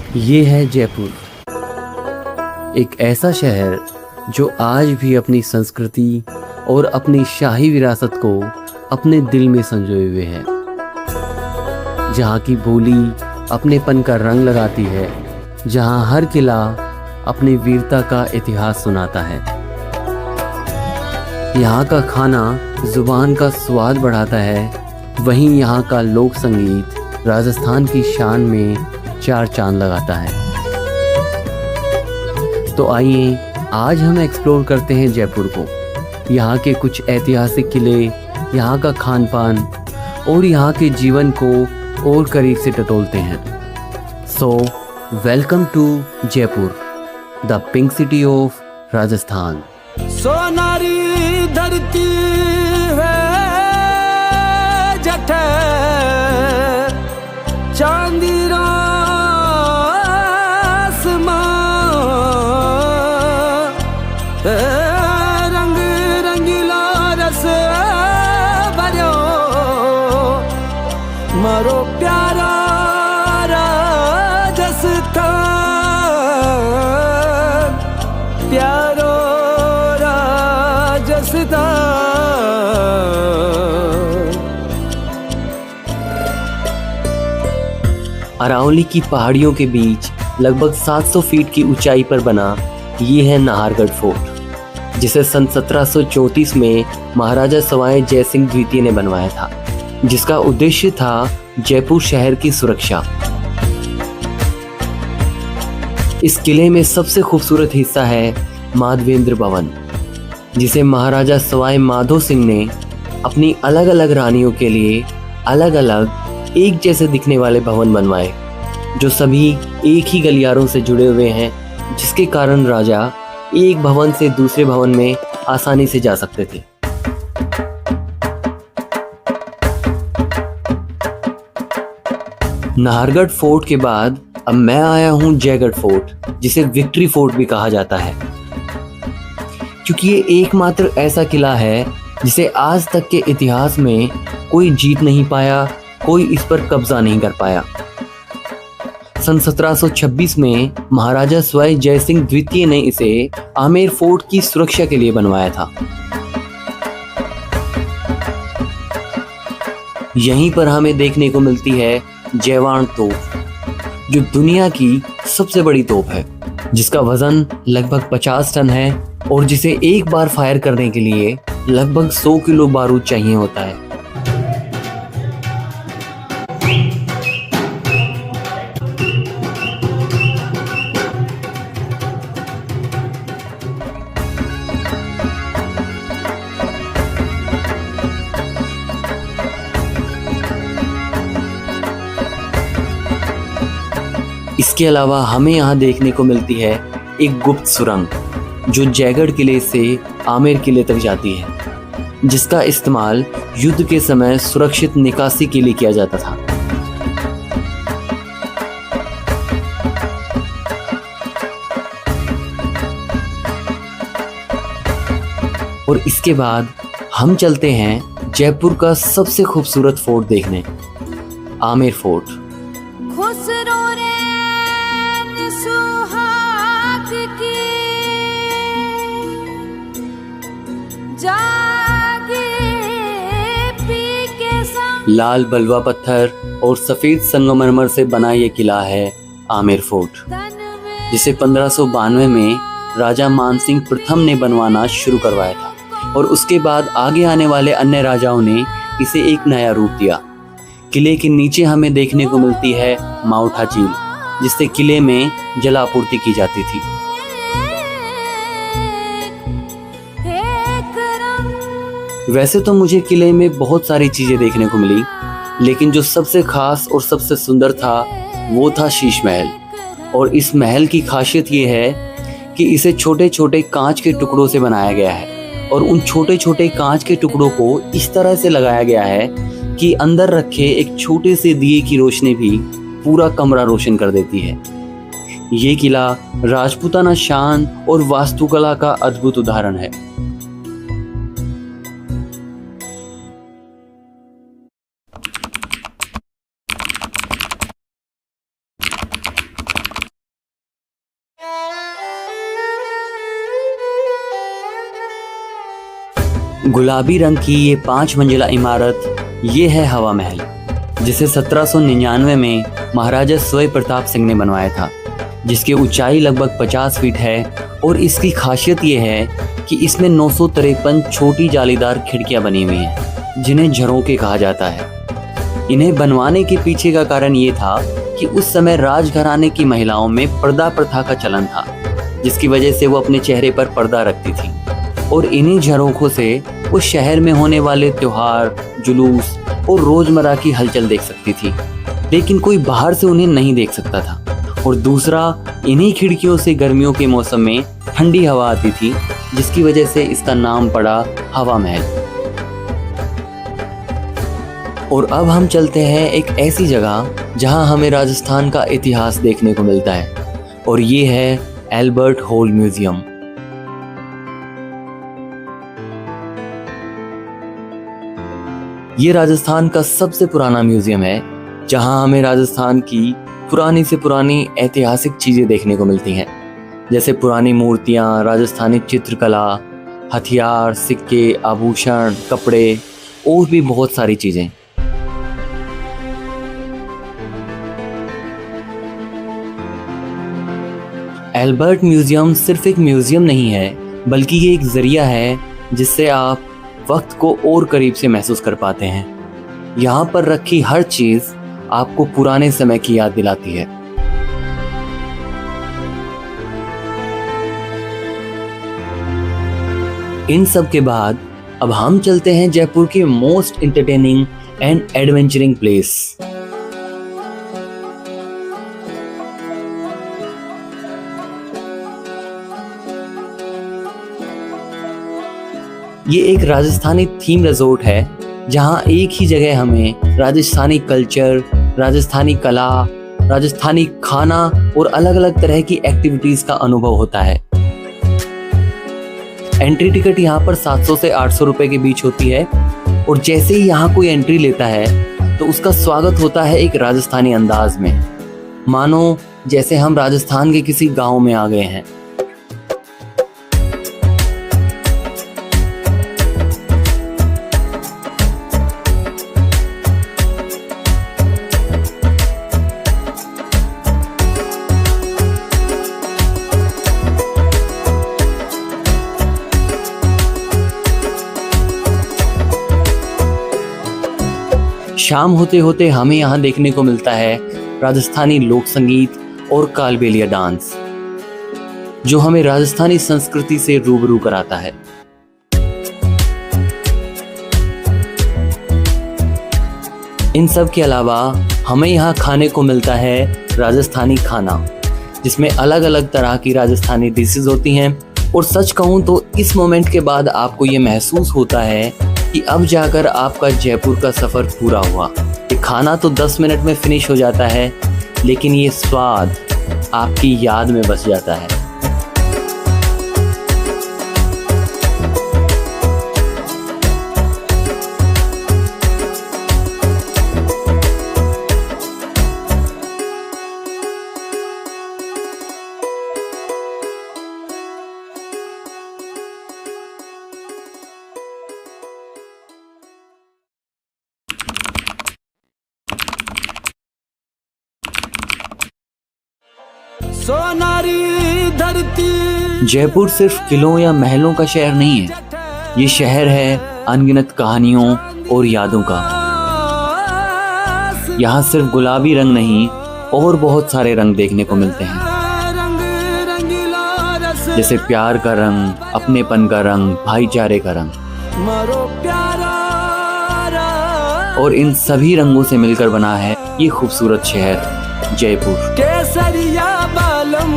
ये है जयपुर, एक ऐसा शहर जो आज भी अपनी संस्कृति और अपनी शाही विरासत को अपने दिल में संजोए हुए है। जहाँ की बोली अपनेपन का रंग लगाती है, जहाँ हर किला अपनी वीरता का इतिहास सुनाता है। यहाँ का खाना जुबान का स्वाद बढ़ाता है, वहीं यहाँ का लोक संगीत राजस्थान की शान में चार चांद लगाता है। तो आइए आज हम एक्सप्लोर करते हैं जयपुर को, यहाँ के कुछ ऐतिहासिक किले, यहाँ का खान पान और यहाँ के जीवन को और करीब से टटोलते हैं। So welcome to Jaipur, the pink city of Rajasthan. सोनारी धरती है जठ चांदी रंग रंगीला रस भरो मारो प्यारा राजस्थान, प्यारो अरावली की पहाड़ियों के बीच लगभग 700 फीट की ऊंचाई पर बना ये है नाहरगढ़ फोर्ट, जिसे सन 1734 में महाराजा सवाई जयसिंह द्वितीय ने बनवाया था, जिसका उद्देश्य था जयपुर शहर की सुरक्षा। इस किले में सबसे खूबसूरत हिस्सा है माधवेंद्र भवन, जिसे महाराजा सवाई माधो सिंह ने अपनी अलग अलग रानियों के लिए अलग अलग एक जैसे दिखने वाले भवन बनवाए, जो सभी एक ही गलियारों से जुड़े हुए हैं, जिसके कारण राजा एक भवन से दूसरे भवन में आसानी से जा सकते थे। नाहरगढ़ फोर्ट के बाद अब मैं आया हूं जयगढ़ फोर्ट, जिसे विक्ट्री फोर्ट भी कहा जाता है, क्योंकि ये एकमात्र ऐसा किला है जिसे आज तक के इतिहास में कोई जीत नहीं पाया, कोई इस पर कब्जा नहीं कर पाया। सन 1726 में महाराजा सवाई जयसिंह द्वितीय ने इसे आमेर फोर्ट की सुरक्षा के लिए बनवाया था। यहीं पर हमें देखने को मिलती है जयवान तोप, जो दुनिया की सबसे बड़ी तोप है, जिसका वजन लगभग 50 टन है और जिसे एक बार फायर करने के लिए लगभग 100 किलो बारूद चाहिए होता है। इसके अलावा हमें यहाँ देखने को मिलती है एक गुप्त सुरंग, जो जयगढ़ किले से आमेर किले तक जाती है, जिसका इस्तेमाल युद्ध के समय सुरक्षित निकासी के लिए किया जाता था। और इसके बाद हम चलते हैं जयपुर का सबसे खूबसूरत फोर्ट देखने, आमेर फोर्ट। लाल बलुआ पत्थर और सफेद संगमरमर से बना ये किला है आमेर फोर्ट, जिसे 1592 में राजा मानसिंह प्रथम ने बनवाना शुरू करवाया था, और उसके बाद आगे आने वाले अन्य राजाओं ने इसे एक नया रूप दिया। किले के नीचे हमें देखने को मिलती है माउठा झील, जिससे किले में जलापूर्ति की जाती थी। वैसे तो मुझे किले में बहुत सारी चीजें देखने को मिली, लेकिन जो सबसे खास और सबसे सुंदर था वो था शीश महल। और इस महल की खासियत ये है कि इसे छोटे छोटे कांच के टुकड़ों से बनाया गया है, और उन छोटे छोटे कांच के टुकड़ों को इस तरह से लगाया गया है कि अंदर रखे एक छोटे से दिए की रोशनी भी पूरा कमरा रोशन कर देती है। ये किला राजपूताना शान और वास्तुकला का अद्भुत उदाहरण है। गुलाबी रंग की ये 5 मंजिला इमारत ये है हवा महल, जिसे 1799 में महाराजा स्वयं प्रताप सिंह ने बनवाया था, जिसकी ऊंचाई लगभग 50 फीट है। और इसकी खासियत ये है कि इसमें 953 छोटी जालीदार खिड़कियां बनी हुई हैं, जिन्हें झरोखे कहा जाता है। इन्हें बनवाने के पीछे का कारण ये था कि उस समय राजघराने की महिलाओं में पर्दा प्रथा का चलन था, जिसकी वजह से वो अपने चेहरे पर पर्दा रखती थी। और इन्हीं झरोखों से वो शहर में होने वाले त्योहार, जुलूस और रोजमर्रा की हलचल देख सकती थी, लेकिन कोई बाहर से उन्हें नहीं देख सकता था। और दूसरा, इन्हीं खिड़कियों से गर्मियों के मौसम में ठंडी हवा आती थी, जिसकी वजह से इसका नाम पड़ा हवा महल। और अब हम चलते हैं एक ऐसी जगह जहां हमें राजस्थान का इतिहास देखने को मिलता है, और ये है एल्बर्ट हॉल म्यूजियम। ये राजस्थान का सबसे पुराना म्यूजियम है, जहां हमें राजस्थान की पुरानी से पुरानी ऐतिहासिक चीजें देखने को मिलती हैं, जैसे पुरानी मूर्तियां, राजस्थानी चित्रकला, हथियार, सिक्के, आभूषण, कपड़े और भी बहुत सारी चीजें। एल्बर्ट म्यूजियम सिर्फ एक म्यूजियम नहीं है, बल्कि ये एक जरिया है जिससे आप वक्त को और करीब से महसूस कर पाते हैं। यहाँ पर रखी हर चीज आपको पुराने समय की याद दिलाती है। इन सब के बाद अब हम चलते हैं जयपुर के most entertaining and adventuring place. ये एक राजस्थानी थीम रिजॉर्ट है, जहां एक ही जगह हमें राजस्थानी कल्चर, राजस्थानी कला, राजस्थानी खाना और अलग अलग तरह की एक्टिविटीज का अनुभव होता है। एंट्री टिकट यहाँ पर 700 से 800 रुपए के बीच होती है, और जैसे ही यहाँ कोई एंट्री लेता है तो उसका स्वागत होता है एक राजस्थानी अंदाज में, मानो जैसे हम राजस्थान के किसी गांव में आ गए हैं। शाम होते होते हमें यहाँ देखने को मिलता है राजस्थानी लोक संगीत और कालबेलिया डांस, जो हमें राजस्थानी संस्कृति से रूबरू कराता है। इन सब के अलावा हमें यहाँ खाने को मिलता है राजस्थानी खाना, जिसमें अलग अलग तरह की राजस्थानी डिशेस होती हैं। और सच कहूँ तो इस मोमेंट के बाद आपको ये महसूस होता है कि अब जाकर आपका जयपुर का सफ़र पूरा हुआ। ये खाना तो 10 मिनट में फिनिश हो जाता है, लेकिन ये स्वाद आपकी याद में बस जाता है। सोनारी धरती। जयपुर सिर्फ किलों या महलों का शहर नहीं है, ये शहर है अनगिनत कहानियों और यादों का। यहाँ सिर्फ गुलाबी रंग नहीं और बहुत सारे रंग देखने को मिलते हैं, जैसे प्यार का रंग, अपनेपन का रंग, भाईचारे का रंग। और इन सभी रंगों से मिलकर बना है ये खूबसूरत शहर जयपुर। केसरिया बालम